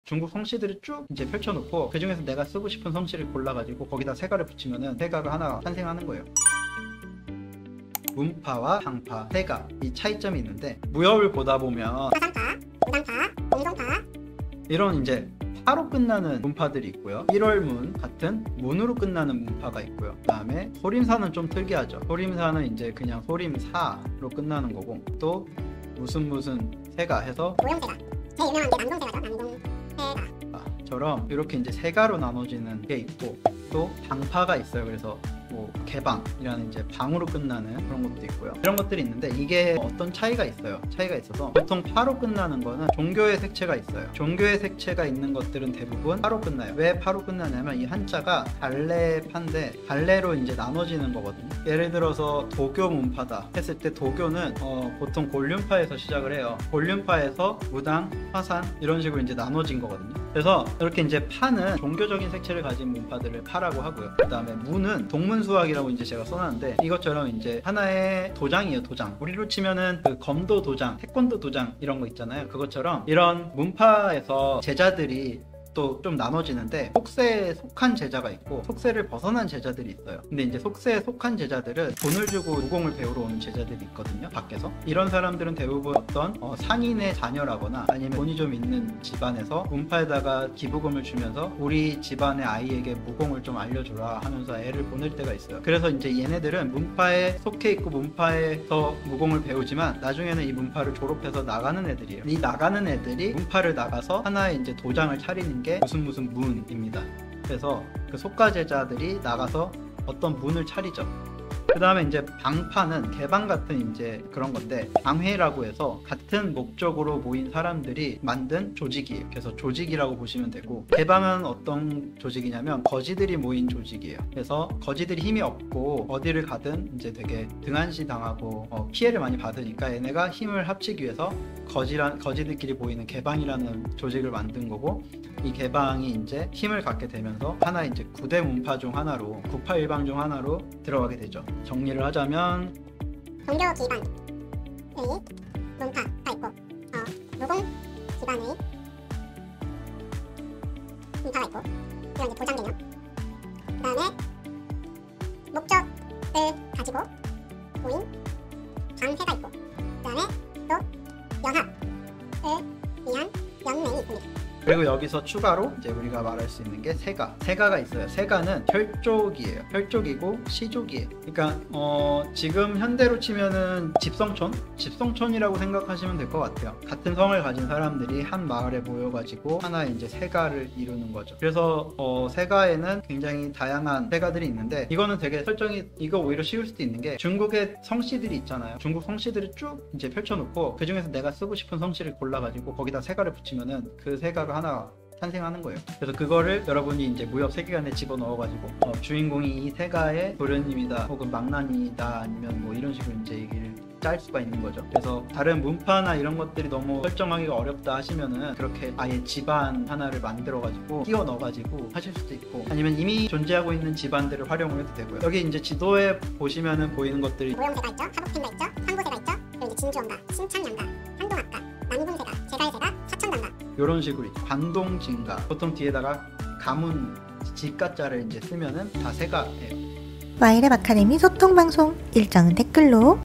중국 성씨들을 쭉 이제 펼쳐놓고 그 중에서 내가 쓰고 싶은 성씨를 골라가지고 거기다 세가를 붙이면은 세가가 하나 탄생하는 거예요. 문파와 방파, 세가 이 차이점이 있는데 무협을 보다 보면 화산파, 무당파, 공성파 이런 이제 파로 끝나는 문파들이 있고요. 1월문 같은 문으로 끝나는 문파가 있고요. 그 다음에 소림사는 좀 특이하죠. 소림사는 이제 그냥 소림사로 끝나는 거고, 또 무슨 세가 해서 모형세가 제일 유명한 게 남동세가죠. 남동세가 처럼 이렇게 이제 세가로 나눠지는 게 있고, 또 방파가 있어요. 그래서 뭐 개방이라는 이제 방으로 끝나는 그런 것도 있고요. 이런 것들이 있는데 이게 어떤 차이가 있어요. 차이가 있어서 보통 파로 끝나는 거는 종교의 색채가 있어요. 종교의 색채가 있는 것들은 대부분 파로 끝나요. 왜 파로 끝나냐면 이 한자가 갈래파인데 갈래로 이제 나눠지는 거거든요. 예를 들어서 도교 문파다 했을 때 도교는 보통 곤륜파에서 시작을 해요. 곤륜파에서 무당, 화산 이런 식으로 이제 나눠진 거거든요. 그래서 이렇게 이제 파는 종교적인 색채를 가진 문파들을 파라고 하고요. 그 다음에 무는 동문수학이라고 이제 제가 써놨는데 이것처럼 이제 하나의 도장이에요. 도장. 우리로 치면은 그 검도 도장, 태권도 도장 이런 거 있잖아요. 그것처럼 이런 문파에서 제자들이 또 좀 나눠지는데 속세에 속한 제자가 있고 속세를 벗어난 제자들이 있어요. 근데 이제 속세에 속한 제자들은 돈을 주고 무공을 배우러 오는 제자들이 있거든요. 밖에서. 이런 사람들은 대부분 어떤 상인의 자녀라거나 아니면 돈이 좀 있는 집안에서 문파에다가 기부금을 주면서 우리 집안의 아이에게 무공을 좀 알려줘라 하면서 애를 보낼 때가 있어요. 그래서 이제 얘네들은 문파에 속해 있고 문파에서 무공을 배우지만 나중에는 이 문파를 졸업해서 나가는 애들이에요. 이 나가는 애들이 문파를 나가서 하나의 이제 도장을 차리는 게 무슨 문입니다. 그래서 그 속가 제자들이 나가서 어떤 문을 차리죠. 그 다음에 이제 방파는 개방 같은 이제 그런 건데, 방회라고 해서 같은 목적으로 모인 사람들이 만든 조직이에요. 그래서 조직이라고 보시면 되고, 개방은 어떤 조직이냐면 거지들이 모인 조직이에요. 그래서 거지들이 힘이 없고 어디를 가든 이제 되게 등한시 당하고 피해를 많이 받으니까 얘네가 힘을 합치기 위해서 거지들끼리 모이는 개방이라는 조직을 만든 거고, 이 개방이 이제 힘을 갖게 되면서 하나 이제 9대 문파 중 하나로, 9파일방 중 하나로 들어가게 되죠. 정리를 하자면 종교 기반의 문파가 있고 무공 기반의 문파가 있고, 이런 이제 도장 개념. 그 다음에 목적을 가지고 모인 방회가 있고, 그 다음에 또 연합을 위한 연맹이 있습니다. 그리고 여기서 추가로 이제 우리가 말할 수 있는 게 세가가 있어요. 세가는 혈족이에요. 혈족이고 시족이에요. 그러니까 지금 현대로 치면은 집성촌이라고 생각하시면 될 것 같아요. 같은 성을 가진 사람들이 한 마을에 모여가지고 하나의 이제 세가를 이루는 거죠. 그래서 세가에는 굉장히 다양한 세가들이 있는데, 이거는 되게 설정이 이거 오히려 쉬울 수도 있는 게, 중국의 성씨들이 있잖아요. 중국 성씨들을 쭉 이제 펼쳐놓고 그 중에서 내가 쓰고 싶은 성씨를 골라가지고 거기다 세가를 붙이면은 그 세가가 하나 탄생하는 거예요. 그래서 그거를 여러분이 이제 무협 세계관에 집어넣어가지고 주인공이 이 세가의 도련님이다 혹은 망나니다 아니면 뭐 이런 식으로 이제 얘기를 짤 수가 있는 거죠. 그래서 다른 문파나 이런 것들이 너무 설정하기가 어렵다 하시면은 그렇게 아예 집안 하나를 만들어가지고 끼워 넣어가지고 하실 수도 있고, 아니면 이미 존재하고 있는 집안들을 활용을 해도 되고요. 여기 이제 지도에 보시면은 보이는 것들이 모형세가 있죠, 하복텐가 있죠, 상고세가 있죠, 그리고 이제 진주원가, 신창양가, 한동학가, 남궁세가, 제갈세가, 사천단가 이런 식으로 있죠. 관동진가, 보통 뒤에다가 가문 지가자를 이제 쓰면은 다 세가예요. 와이랩 아카데미 소통방송 일정은 댓글로